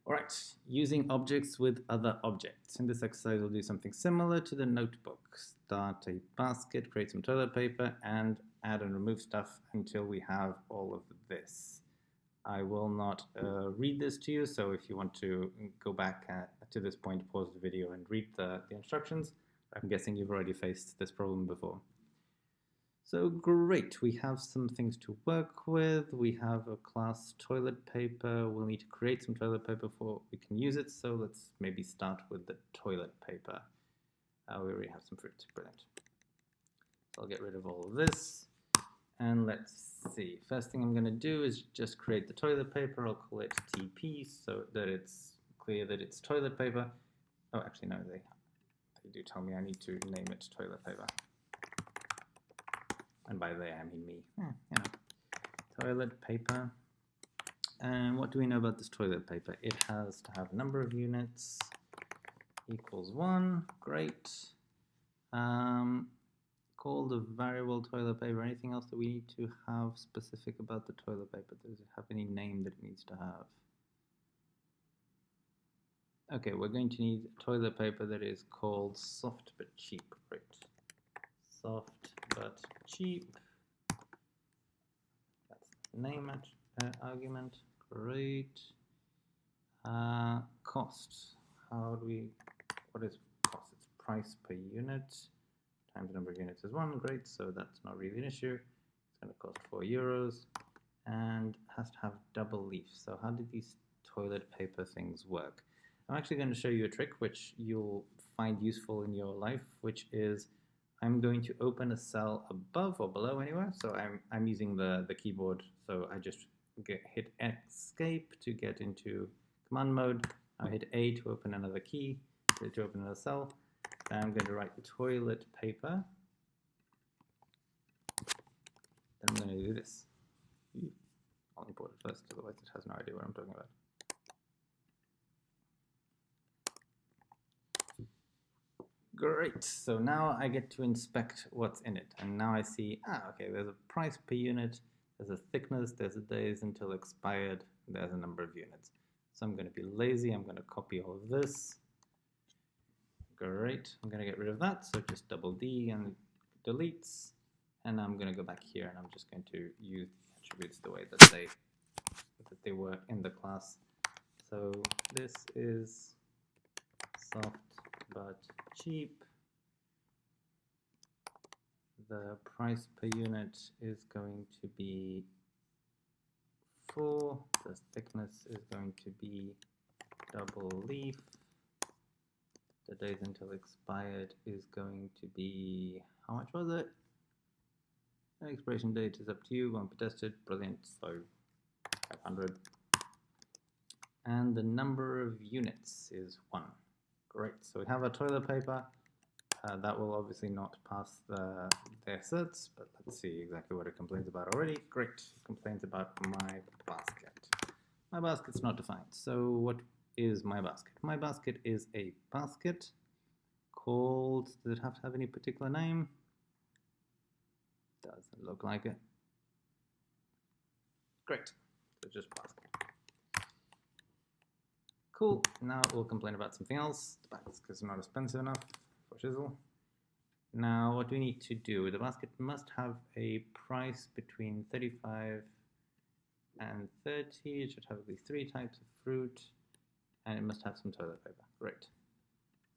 All right, using objects with other objects. In this exercise, we'll do something similar to the notebook. Start a basket, create some toilet paper, and add and remove stuff until we have all of this. I will not read this to you, so if you want to go back to this point, pause the video and read the instructions. I'm guessing you've already faced this problem before. So great, we have some things to work with. We have a class toilet paper. We'll need to create some toilet paper before we can use it. So let's maybe start with the toilet paper. We already have some fruit, brilliant. So I'll get rid of all of this. And let's see, first thing I'm gonna do is just create the toilet paper. I'll call it TP so that it's clear that it's toilet paper. Oh, actually no, they do tell me I need to name it toilet paper. And by they, I mean me. Toilet paper. And what do we know about this toilet paper? It has to have a number of units equals 1. Great. Call the variable toilet paper. Anything else that we need to have specific about the toilet paper? Does it have any name that it needs to have? Okay, we're going to need toilet paper that is called soft but cheap. Great. Soft but cheap. That's the name argument. Great. Cost. What is cost? It's price per unit times the number of units is 1. Great, so that's not really an issue. It's going to cost €4 and has to have double leaf. So how did these toilet paper things work? I'm actually going to show you a trick which you'll find useful in your life, which is I'm going to open a cell above or below anywhere. So I'm using the keyboard. So I just hit escape to get into command mode. I hit A to open another key, to open another cell. Then I'm going to write the toilet paper. Then I'm going to do this. I'll import it first, otherwise it has no idea what I'm talking about. Great, so now I get to inspect what's in it. And now I see, okay, there's a price per unit, there's a thickness, there's a days until expired, there's a number of units. So I'm going to be lazy, I'm going to copy all of this. Great, I'm going to get rid of that, so just double D and deletes. And I'm going to go back here and I'm just going to use the attributes the way that they were in the class. So this is soft but cheap. The price per unit is going to be 4. The thickness is going to be double leaf. The days until expired is going to be, how much was it? The expiration date is up to you, won't be tested, brilliant, so 500. And the number of units is 1. Great, so we have our toilet paper. That will obviously not pass the asserts, but let's see exactly what it complains about already. Great, it complains about my basket. My basket's not defined, so what is my basket? My basket is a basket called, does it have to have any particular name? Doesn't look like it. Great, so just basket. Cool, now we'll complain about something else. The basket is not expensive enough for shizzle. Now what we need to do, the basket must have a price between 35 and 30. It should have at least 3 types of fruit. And it must have some toilet paper. Great.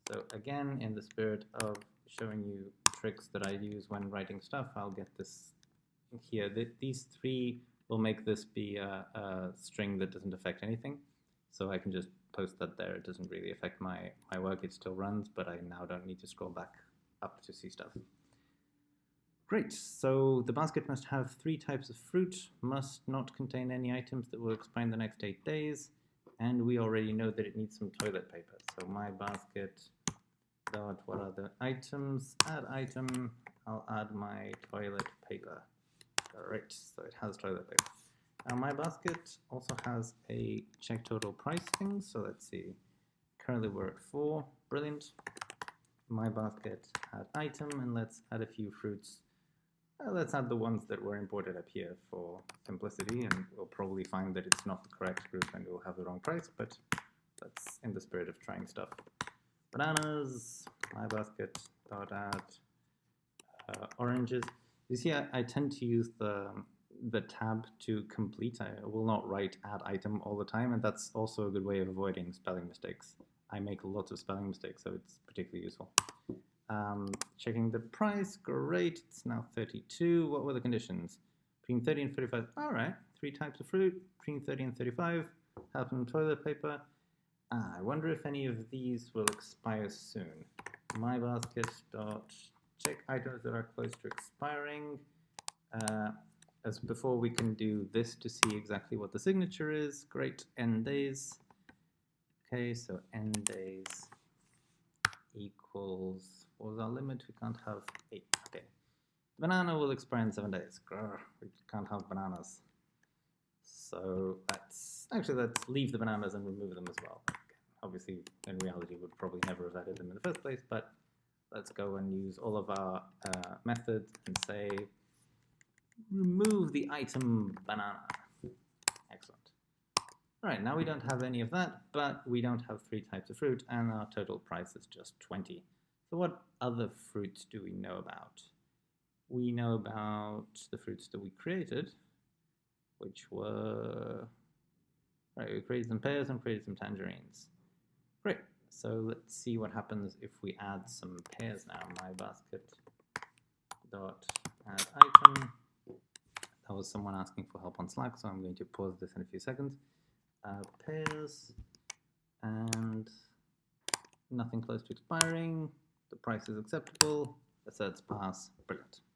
So again, in the spirit of showing you tricks that I use when writing stuff, I'll get this here. These 3 will make this be a string that doesn't affect anything. So I can just post that there. It doesn't really affect my work. It still runs, but I now don't need to scroll back up to see stuff. Great. So the basket must have 3 types of fruit, must not contain any items that will expire in the next 8 days. And we already know that it needs some toilet paper. So my basket dot, what are the items? Add item, I'll add my toilet paper. All right, so it has toilet paper. Now my basket also has a check total price thing. So let's see, currently we're at 4, brilliant. My basket had item, and let's add a few fruits. Let's add the ones that were imported up here for simplicity, and we'll probably find that it's not the correct group and we'll have the wrong price, but That's in the spirit of trying stuff. Bananas, my basket, dot add oranges. You see, I tend to use the tab to complete. I will not write add item all the time, and that's also a good way of avoiding spelling mistakes. I make lots of spelling mistakes, so it's particularly useful. Checking the price, great, it's now 32. What were the conditions? Between 30 and 35, all right, 3 types of fruit, between 30 and 35, help and toilet paper. I wonder if any of these will expire soon. My basket dot check items that are close to expiring. As before, we can do this to see exactly what the signature is. Great, end days. Okay, so end days equals, what was our limit? We can't have 8. Okay. Banana will expire in 7 days. Grr, we can't have bananas. So let's leave the bananas and remove them as well. Obviously, in reality, we'd probably never have added them in the first place, but let's go and use all of our methods and say, remove the item banana. Excellent. All right, now we don't have any of that, but we don't have 3 types of fruit, and our total price is just 20. So what other fruits do we know about? We know about the fruits that we created, which were, right, we created some pears and created some tangerines. Great, so let's see what happens if we add some pears now. My basket dot add item. That was someone asking for help on Slack, so I'm going to pause this in a few seconds. Pears and nothing close to expiring. The price is acceptable. The certs pass. Brilliant.